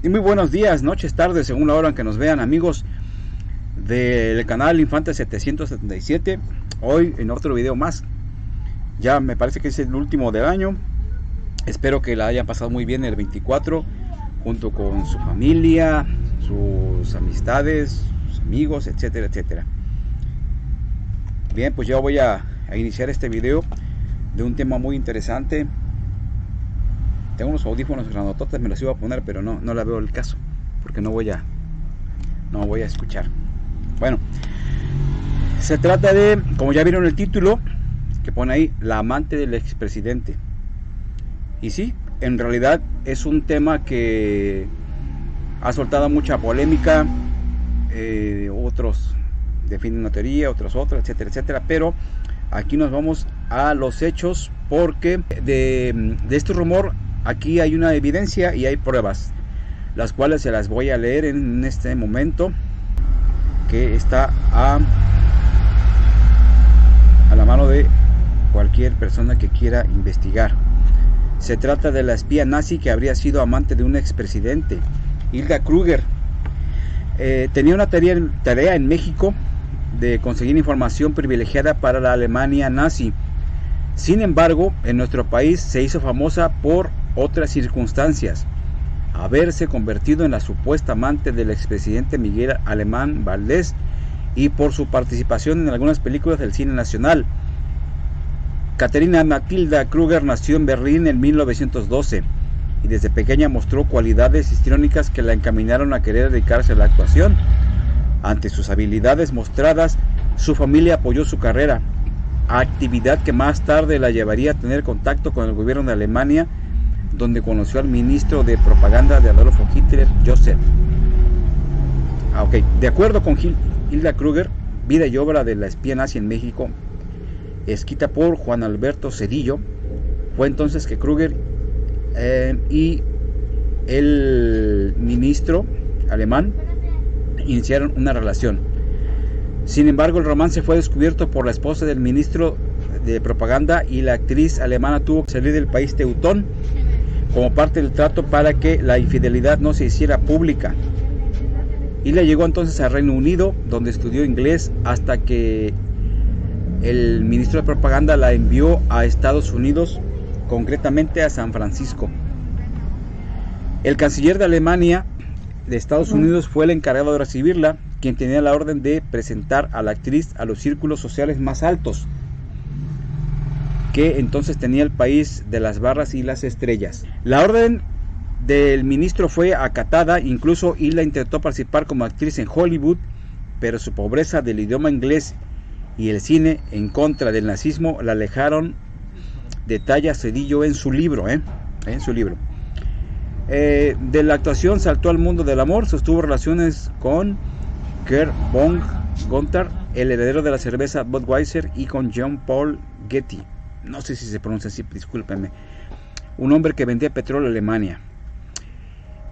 Y muy buenos días, noches, tardes, según la hora en que nos vean, amigos del canal Infante 777. Hoy en otro video más. Ya me parece que es el último del año. Espero que la hayan pasado muy bien el 24, junto con su familia, sus amistades, sus amigos, etcétera, etcétera. Bien, pues yo voy a iniciar este video de un tema muy interesante. Tengo unos audífonos granototes, me los iba a poner, pero no la veo el caso, porque no voy a escuchar. Bueno, se trata de, como ya vieron el título, que pone ahí, la amante del expresidente. Y sí, en realidad es un tema que ha soltado mucha polémica. Otros definen una teoría, otros otra, etcétera, etcétera. Pero aquí nos vamos a los hechos, porque de este rumor aquí hay una evidencia y hay pruebas, las cuales se las voy a leer en este momento, que está a la mano de cualquier persona que quiera investigar. Se trata de la espía nazi que habría sido amante de un expresidente, Hilda Kruger. Tenía una tarea en México de conseguir información privilegiada para la Alemania nazi. Sin embargo, en nuestro país se hizo famosa por otras circunstancias: haberse convertido en la supuesta amante del expresidente Miguel Alemán Valdés y por su participación en algunas películas del cine nacional. Caterina Matilda Kruger nació en Berlín en 1912 y desde pequeña mostró cualidades histriónicas que la encaminaron a querer dedicarse a la actuación. Ante sus habilidades mostradas, su familia apoyó su carrera, actividad que más tarde la llevaría a tener contacto con el gobierno de Alemania, donde conoció al ministro de propaganda de Adolfo Hitler, Joseph. De acuerdo con Hilda Kruger, Vida y obra de la espía nazi en México, escrita por Juan Alberto Cedillo, fue entonces que Kruger y el ministro alemán iniciaron una relación. Sin embargo, el romance fue descubierto por la esposa del ministro de propaganda y la actriz alemana tuvo que salir del país teutón como parte del trato para que la infidelidad no se hiciera pública. Hilda llegó entonces al Reino Unido, donde estudió inglés hasta que el ministro de propaganda la envió a Estados Unidos, concretamente a San Francisco. El canciller de Alemania de Estados Unidos fue el encargado de recibirla, quien tenía la orden de presentar a la actriz a los círculos sociales más altos que entonces tenía el país de las barras y las estrellas. La orden del ministro fue acatada. Incluso Hilda intentó participar como actriz en Hollywood, pero su pobreza del idioma inglés y el cine en contra del nazismo la alejaron, detalla Cedillo en su libro. De la actuación saltó al mundo del amor, sostuvo relaciones con Kurt von Gunther, el heredero de la cerveza Budweiser, y con John Paul Getty, no sé si se pronuncia así, discúlpenme, un hombre que vendía petróleo a Alemania.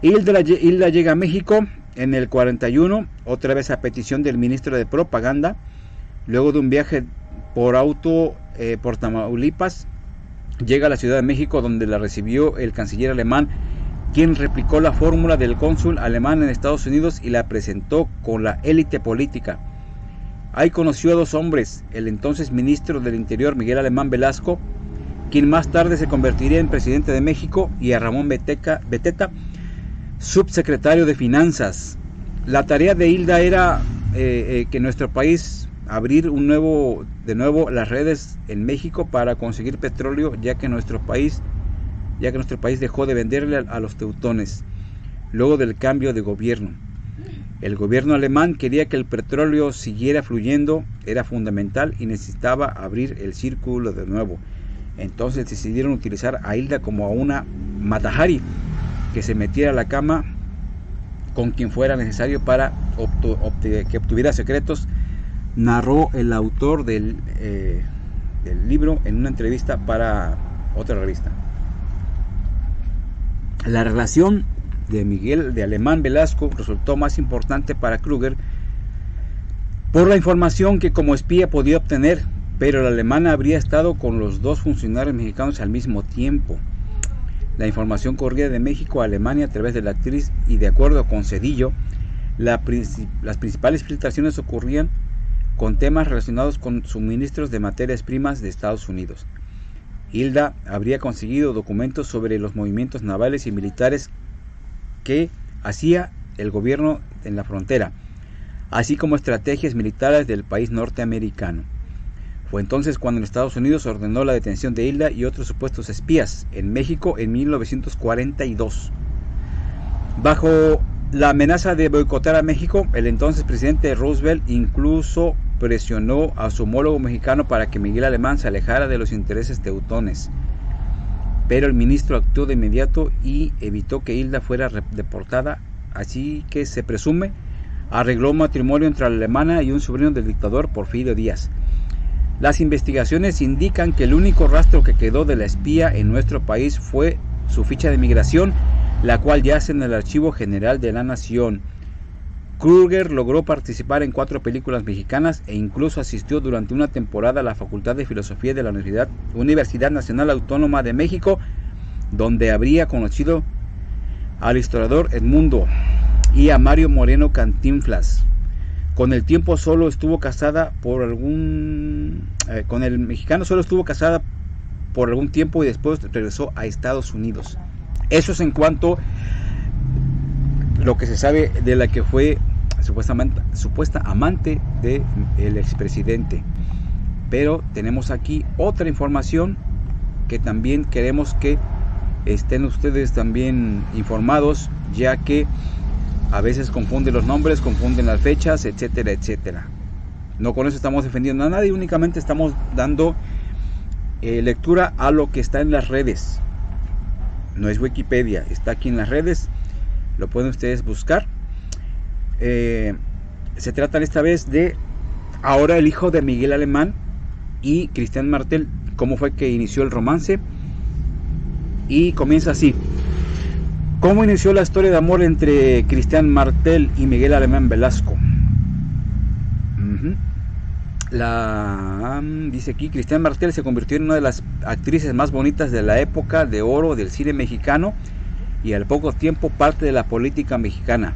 Hilda llega a México en el 41, otra vez a petición del ministro de propaganda, luego de un viaje por auto por Tamaulipas. Llega a la Ciudad de México, donde la recibió el canciller alemán, quien replicó la fórmula del cónsul alemán en Estados Unidos y la presentó con la élite política. Ahí conoció a dos hombres: el entonces ministro del Interior Miguel Alemán Velasco, quien más tarde se convertiría en presidente de México, y a Ramón Beteta, subsecretario de Finanzas. La tarea de Hilda era que en nuestro país abrir de nuevo las redes en México para conseguir petróleo, ya que nuestro país dejó de venderle a los teutones luego del cambio de gobierno. El gobierno alemán quería que el petróleo siguiera fluyendo, era fundamental y necesitaba abrir el círculo de nuevo. Entonces decidieron utilizar a Hilda como a una Mata-Hari, que se metiera a la cama con quien fuera necesario para que obtuviera secretos, narró el autor del libro en una entrevista para otra revista. La relación de Alemán Velasco resultó más importante para Kruger por la información que como espía podía obtener, pero el alemán habría estado con los dos funcionarios mexicanos al mismo tiempo. La información corría de México a Alemania a través de la actriz y, de acuerdo con Cedillo, las principales filtraciones ocurrían con temas relacionados con suministros de materias primas de Estados Unidos. Hilda habría conseguido documentos sobre los movimientos navales y militares que hacía el gobierno en la frontera, así como estrategias militares del país norteamericano. Fue entonces cuando Estados Unidos ordenó la detención de Hilda y otros supuestos espías en México en 1942. Bajo la amenaza de boicotear a México, el entonces presidente Roosevelt incluso presionó a su homólogo mexicano para que Miguel Alemán se alejara de los intereses teutones. Pero el ministro actuó de inmediato y evitó que Hilda fuera deportada, así que se presume arregló un matrimonio entre la alemana y un sobrino del dictador Porfirio Díaz. Las investigaciones indican que el único rastro que quedó de la espía en nuestro país fue su ficha de migración, la cual yace en el Archivo General de la Nación. Kruger logró participar en 4 películas mexicanas e incluso asistió durante una temporada a la Facultad de Filosofía de la Universidad Nacional Autónoma de México, donde habría conocido al historiador Edmundo y a Mario Moreno Cantinflas. Con el tiempo solo estuvo casada con el mexicano solo estuvo casada por algún tiempo y después regresó a Estados Unidos. Eso es en cuanto a lo que se sabe de la que fue supuesta amante del expresidente. Pero tenemos aquí otra información que también queremos que estén ustedes también informados, ya que a veces confunden los nombres, confunden las fechas, etcétera, etcétera. No con eso estamos defendiendo a nadie, únicamente estamos dando lectura a lo que está en las redes. No es Wikipedia, está aquí en las redes, lo pueden ustedes buscar. Se trata esta vez de ahora el hijo de Miguel Alemán y Cristian Martel, cómo fue que inició el romance. Y comienza así: ¿cómo inició la historia de amor entre Cristian Martel y Miguel Alemán Velasco? Dice aquí, Cristian Martel se convirtió en una de las actrices más bonitas de la época de oro del cine mexicano y al poco tiempo parte de la política mexicana,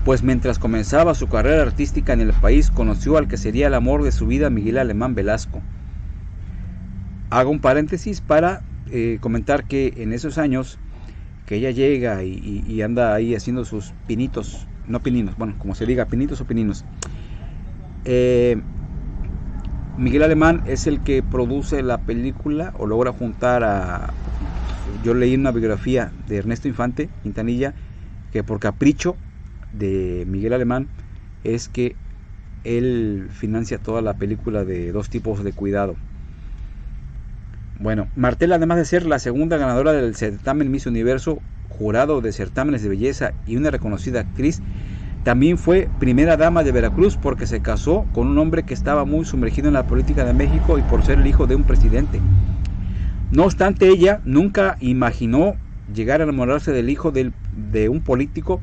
pues mientras comenzaba su carrera artística en el país conoció al que sería el amor de su vida, Miguel Alemán Velasco. Hago un paréntesis para comentar que en esos años que ella llega y anda ahí haciendo sus pinitos, no pininos, bueno, como se diga, pinitos o pininos. Miguel Alemán es el que produce la película o logra juntar a... Yo leí una biografía de Ernesto Infante Quintanilla que por capricho de Miguel Alemán es que él financia toda la película de Dos tipos de cuidado. Bueno, Martel, además de ser la segunda ganadora del certamen Miss Universo, jurado de certámenes de belleza y una reconocida actriz, también fue primera dama de Veracruz porque se casó con un hombre que estaba muy sumergido en la política de México y por ser el hijo de un presidente. No obstante, ella nunca imaginó llegar a enamorarse del hijo de un político,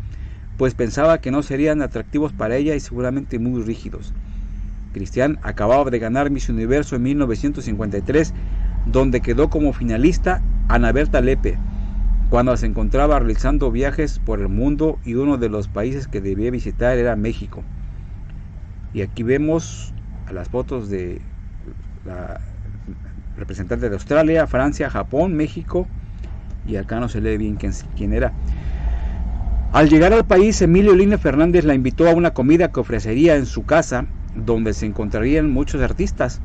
pues pensaba que no serían atractivos para ella y seguramente muy rígidos. Cristian acababa de ganar Miss Universo en 1953, donde quedó como finalista Ana Berta Lepe, cuando se encontraba realizando viajes por el mundo y uno de los países que debía visitar era México. Y aquí vemos a las fotos de la representante de Australia, Francia, Japón, México, y acá no se lee bien quién era. Al llegar al país, Emilio Lino Fernández la invitó a una comida que ofrecería en su casa, donde se encontrarían muchos artistas.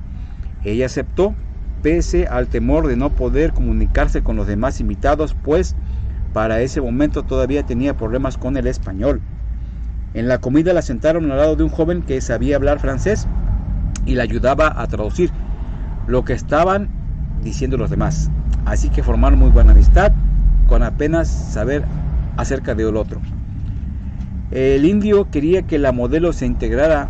Ella aceptó, pese al temor de no poder comunicarse con los demás invitados, pues para ese momento todavía tenía problemas con el español. En la comida la sentaron al lado de un joven que sabía hablar francés y la ayudaba a traducir lo que estaban diciendo los demás. Así que formaron muy buena amistad con apenas saber acerca del otro. El indio quería que la modelo se integrara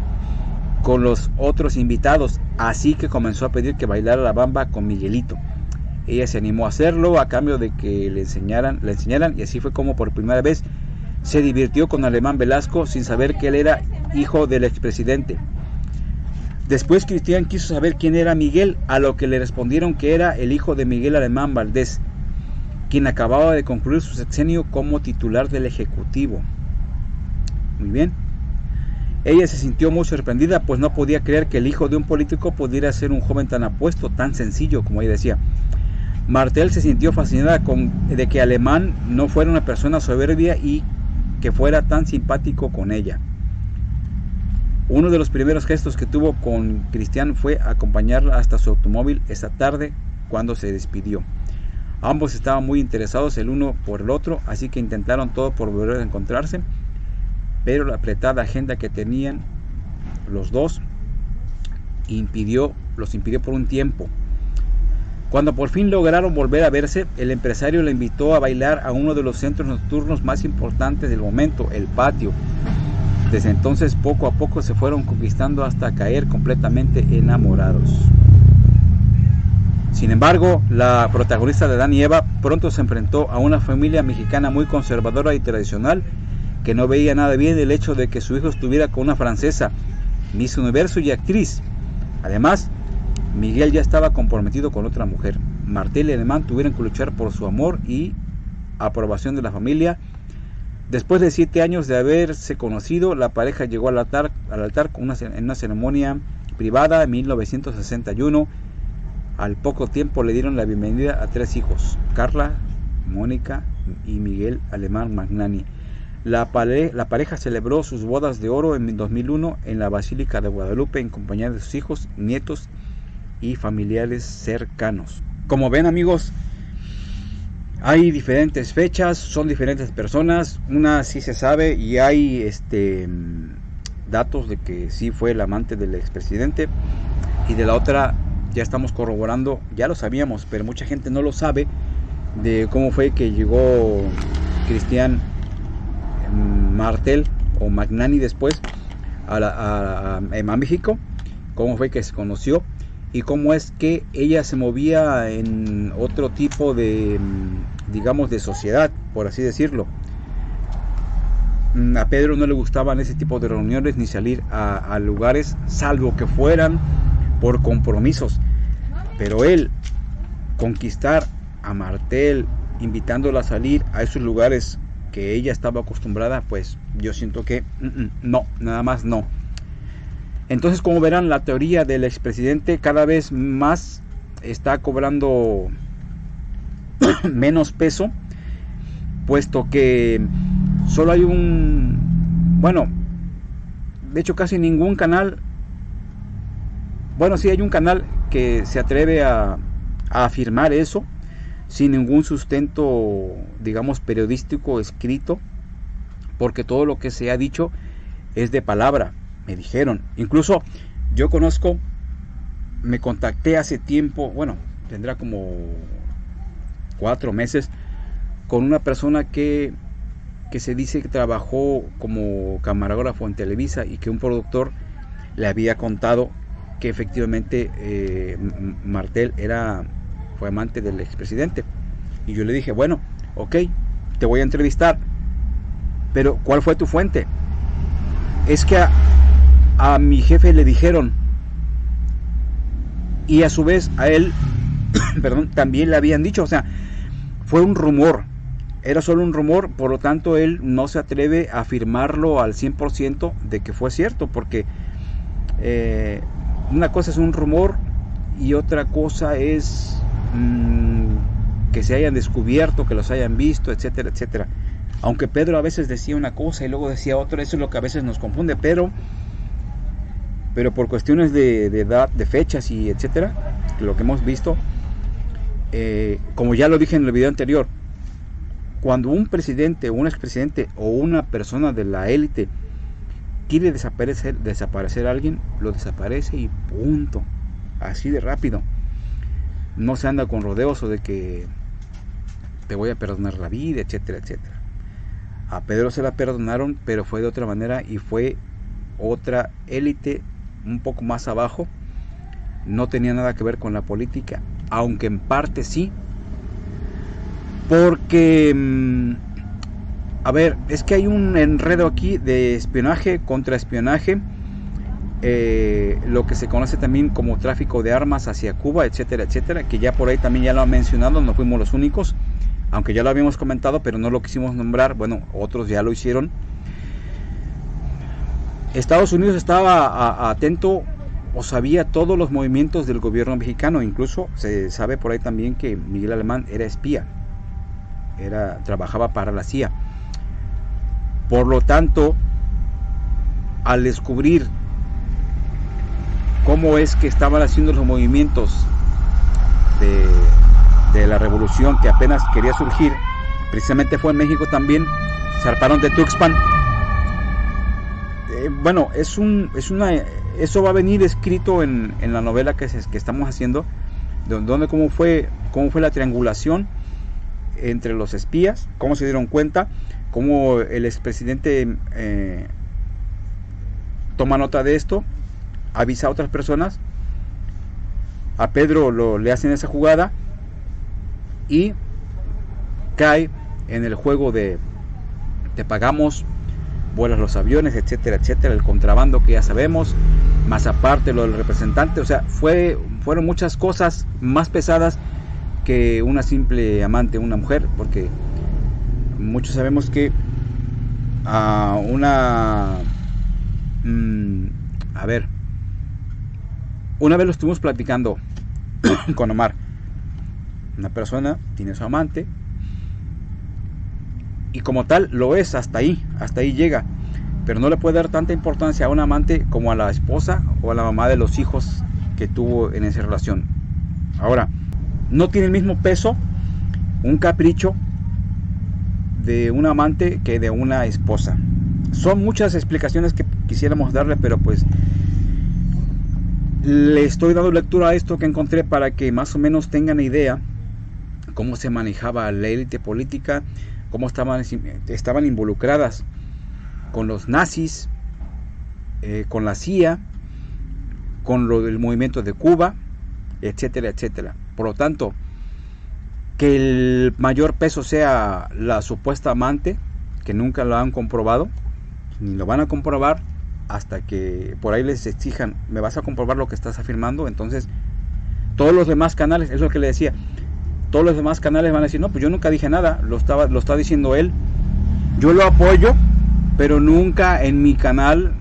con los otros invitados, así que comenzó a pedir que bailara la bamba con Miguelito. Ella se animó a hacerlo a cambio de que le enseñaran, y así fue como por primera vez se divirtió con Alemán Velasco sin saber que él era hijo del expresidente. Después Cristian quiso saber quién era Miguel, a lo que le respondieron que era el hijo de Miguel Alemán Valdés. quien acababa de concluir su sexenio como titular del Ejecutivo. Muy bien. Ella se sintió muy sorprendida, pues no podía creer que el hijo de un político pudiera ser un joven tan apuesto, tan sencillo, como ella decía. Martel se sintió fascinada de que Alemán no fuera una persona soberbia y que fuera tan simpático con ella. Uno de los primeros gestos que tuvo con Christian fue acompañarla hasta su automóvil esa tarde cuando se despidió. Ambos estaban muy interesados el uno por el otro, así que intentaron todo por volver a encontrarse, pero la apretada agenda que tenían los dos los impidió por un tiempo. Cuando por fin lograron volver a verse, el empresario la invitó a bailar a uno de los centros nocturnos más importantes del momento, el Patio. Desde entonces, poco a poco se fueron conquistando hasta caer completamente enamorados. Sin embargo, la protagonista de Adán y Eva pronto se enfrentó a una familia mexicana muy conservadora y tradicional que no veía nada bien el hecho de que su hijo estuviera con una francesa, Miss Universo y actriz. Además, Miguel ya estaba comprometido con otra mujer. Martel y Alemán tuvieron que luchar por su amor y aprobación de la familia. Después de 7 años de haberse conocido, la pareja llegó al altar en una ceremonia privada en 1961. Al poco tiempo le dieron la bienvenida a 3 hijos, Carla, Mónica y Miguel Alemán Magnani. La pareja celebró sus bodas de oro en 2001 en la Basílica de Guadalupe en compañía de sus hijos, nietos y familiares cercanos. Como ven, amigos, hay diferentes fechas, son diferentes personas. Una sí se sabe y hay datos de que sí fue el amante del expresidente, y de la otra ya estamos corroborando, ya lo sabíamos, pero mucha gente no lo sabe, de cómo fue que llegó Christian Martel o Magnani después a México, cómo fue que se conoció y cómo es que ella se movía en otro tipo de, digamos, de sociedad, por así decirlo. A Pedro no le gustaban ese tipo de reuniones ni salir a lugares, salvo que fueran por compromisos, pero él conquistar a Martel invitándola a salir a esos lugares que ella estaba acostumbrada, pues yo siento que no, nada más no. Entonces, como verán, la teoría del expresidente cada vez más está cobrando menos peso, puesto que solo hay de hecho casi ningún canal, sí hay un canal que se atreve a afirmar eso, sin ningún sustento, digamos, periodístico escrito, porque todo lo que se ha dicho es de palabra, me dijeron. Incluso yo me contacté hace tiempo, tendrá como 4 meses, con una persona que se dice que trabajó como camarógrafo en Televisa y que un productor le había contado que efectivamente Martel fue amante del expresidente. Y yo le dije, ok, te voy a entrevistar, pero ¿cuál fue tu fuente? Es que a mi jefe le dijeron, y a su vez a él también le habían dicho. O sea, fue un rumor, era solo un rumor, por lo tanto él no se atreve a afirmarlo al 100% de que fue cierto, porque una cosa es un rumor y otra cosa es que se hayan descubierto, que los hayan visto, etcétera, etcétera. Aunque Pedro a veces decía una cosa y luego decía otra, eso es lo que a veces nos confunde, pero por cuestiones de edad, de fechas y etcétera, lo que hemos visto, como ya lo dije en el video anterior, cuando un presidente, un expresidente o una persona de la élite quiere desaparecer a alguien, lo desaparece y punto, así de rápido. No se anda con rodeos o de que te voy a perdonar la vida, etcétera, etcétera. A Pedro se la perdonaron, pero fue de otra manera y fue otra élite un poco más abajo. No tenía nada que ver con la política, aunque en parte sí, porque es que hay un enredo aquí de espionaje, contraespionaje, lo que se conoce también como tráfico de armas hacia Cuba, etcétera, etcétera, que ya por ahí también ya lo han mencionado, no fuimos los únicos. aunque ya lo habíamos comentado, pero no lo quisimos nombrar. Bueno, otros ya lo hicieron. Estados Unidos estaba atento o sabía todos los movimientos del gobierno mexicano. Incluso se sabe por ahí también que Miguel Alemán era espía, trabajaba para la CIA. Por lo tanto, al descubrir cómo es que estaban haciendo los movimientos de la revolución que apenas quería surgir, precisamente fue en México también, zarparon de Tuxpan. Bueno, eso va a venir escrito en la novela que estamos haciendo, donde cómo fue la triangulación entre los espías, cómo se dieron cuenta, cómo el expresidente toma nota de esto, avisa a otras personas, a Pedro le hacen esa jugada y cae en el juego de te pagamos, vuelas los aviones, etcétera, etcétera, el contrabando que ya sabemos, más aparte lo del representante. O sea, fueron muchas cosas más pesadas que una simple amante, una mujer, porque muchos sabemos que una vez lo estuvimos platicando con Omar. Una persona tiene su amante y como tal lo es, hasta ahí llega, pero no le puede dar tanta importancia a un amante como a la esposa o a la mamá de los hijos que tuvo en esa relación. Ahora, no tiene el mismo peso un capricho de un amante que de una esposa. Son muchas explicaciones que quisiéramos darle, pero pues le estoy dando lectura a esto que encontré para que más o menos tengan idea cómo se manejaba la élite política, cómo estaban involucradas con los nazis, con la CIA, con lo del movimiento de Cuba, etcétera, etcétera. Por lo tanto, que el mayor peso sea la supuesta amante, que nunca lo han comprobado, ni lo van a comprobar hasta que por ahí les exijan, me vas a comprobar lo que estás afirmando. Entonces, todos los demás canales, es lo que le decía, todos los demás canales van a decir, no, pues yo nunca dije nada, lo está diciendo él, yo lo apoyo, pero nunca en mi canal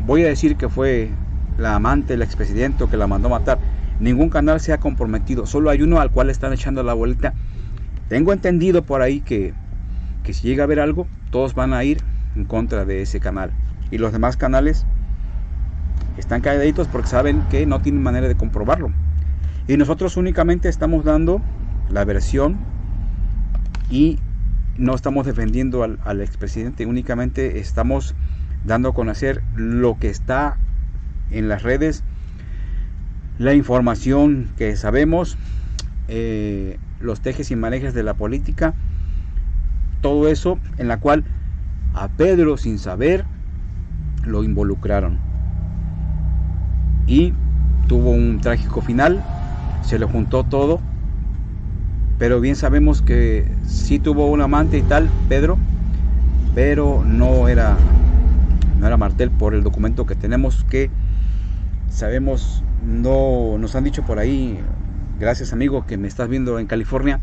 voy a decir que fue la amante del expresidente o que la mandó a matar. Ningún canal se ha comprometido, solo hay uno al cual están echando la bolita. Tengo entendido por ahí que si llega a haber algo, todos van a ir en contra de ese canal, y los demás canales están calladitos porque saben que no tienen manera de comprobarlo. Y nosotros únicamente estamos dando la versión y no estamos defendiendo al expresidente, únicamente estamos dando a conocer lo que está en las redes, la información que sabemos, los tejes y manejes de la política, todo eso en la cual a Pedro, sin saber, lo involucraron y tuvo un trágico final. Se le juntó todo, pero bien sabemos que sí tuvo un amante y tal, Pedro, pero no era Martel, por el documento que tenemos, que sabemos. No nos han dicho por ahí, gracias amigo que me estás viendo en California,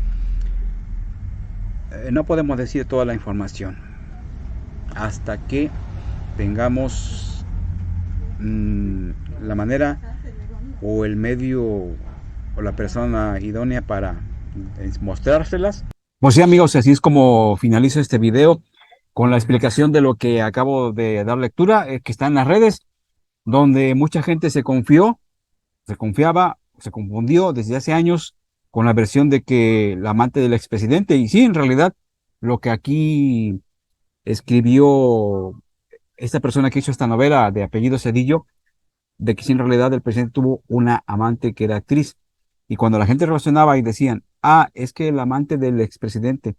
no podemos decir toda la información hasta que tengamos la manera o el medio o la persona idónea para mostrárselas. Pues sí amigos, así es como finalizo este video con la explicación de lo que acabo de dar lectura, que está en las redes, donde mucha gente se confiaba, se confundió desde hace años con la versión de que la amante del expresidente, y sí, en realidad, lo que aquí escribió esta persona que hizo esta novela de apellido Cedillo, de que sí, en realidad el presidente tuvo una amante que era actriz. Y cuando la gente relacionaba y decían, es que el amante del expresidente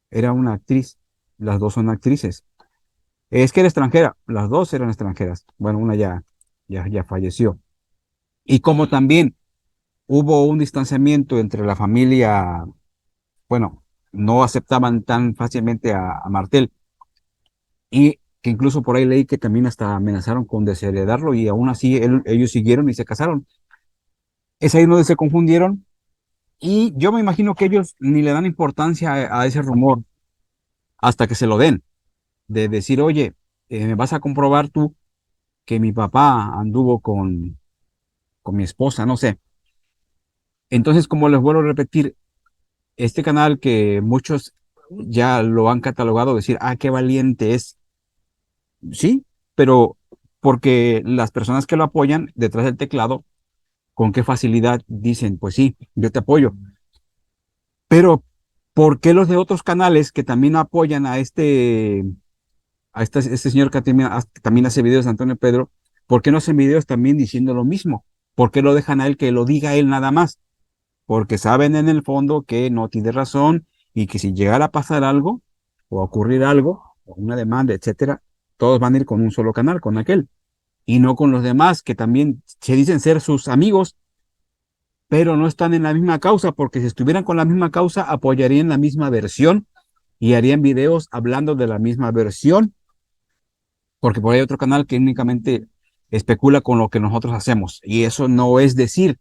era una actriz, las dos son actrices. Es que era extranjera, las dos eran extranjeras. Bueno, una ya falleció. Y como también hubo un distanciamiento entre la familia, bueno, no aceptaban tan fácilmente a Martel, y que incluso por ahí leí que también hasta amenazaron con desheredarlo, y aún así ellos siguieron y se casaron. Es ahí donde se confundieron Y yo me imagino que ellos ni le dan importancia a ese rumor hasta que se lo den, de decir, oye, me vas a comprobar tú que mi papá anduvo con mi esposa, no sé. Entonces, como les vuelvo a repetir, este canal que muchos ya lo han catalogado, decir, ah, qué valiente es, sí, pero porque las personas que lo apoyan detrás del teclado, con qué facilidad dicen, pues sí, yo te apoyo. Pero, ¿por qué los de otros canales que también apoyan a este señor que también hace videos, Antonio Pedro, por qué no hacen videos también diciendo lo mismo? ¿Por qué lo dejan a él que lo diga él nada más? Porque saben en el fondo que no tiene razón y que si llegara a pasar algo o a ocurrir algo, o una demanda, etcétera, todos van a ir con un solo canal, con aquel, y no con los demás que también se dicen ser sus amigos, pero no están en la misma causa, porque si estuvieran con la misma causa, apoyarían la misma versión y harían videos hablando de la misma versión, porque por ahí hay otro canal que únicamente especula con lo que nosotros hacemos, y eso no es decir,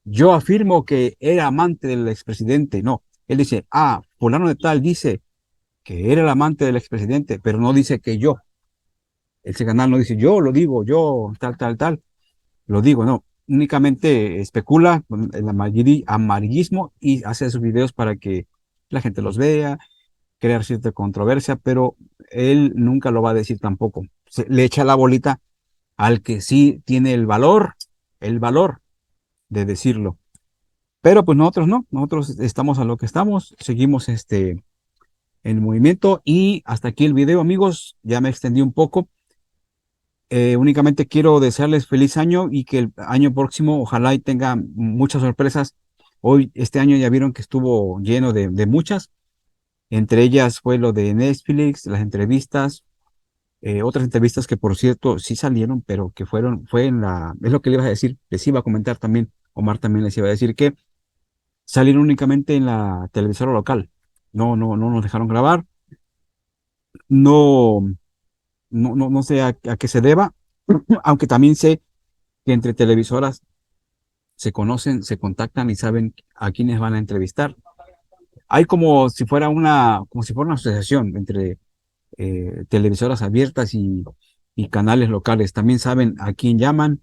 yo afirmo que era amante del expresidente. No, él dice, ah, fulano de tal dice que era el amante del expresidente, pero no dice que yo. Ese canal no dice yo, lo digo, yo, tal, tal, tal, lo digo, no. Únicamente especula con el amarillismo y hace sus videos para que la gente los vea, crear cierta controversia, pero él nunca lo va a decir tampoco. Le echa la bolita al que sí tiene el valor de decirlo. Pero pues nosotros no, nosotros estamos a lo que estamos, seguimos en movimiento y hasta aquí el video, amigos, ya me extendí un poco. Únicamente quiero desearles feliz año y que el año próximo ojalá y tenga muchas sorpresas. Hoy, este año ya vieron que estuvo lleno de muchas, entre ellas fue lo de Netflix, las entrevistas, otras entrevistas que por cierto sí salieron, pero que es lo que le iba a decir, les iba a comentar también, Omar también les iba a decir que salir únicamente en la televisora local. No, no, no nos dejaron grabar. No, no sé a qué se deba, aunque también sé que entre televisoras se conocen, se contactan y saben a quiénes van a entrevistar. Hay como si fuera una asociación entre televisoras abiertas y canales locales. También saben a quién llaman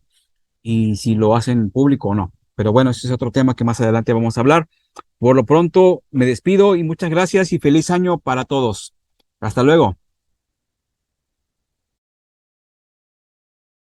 y si lo hacen público o no. Pero bueno, ese es otro tema que más adelante vamos a hablar. Por lo pronto, me despido y muchas gracias y feliz año para todos. Hasta luego.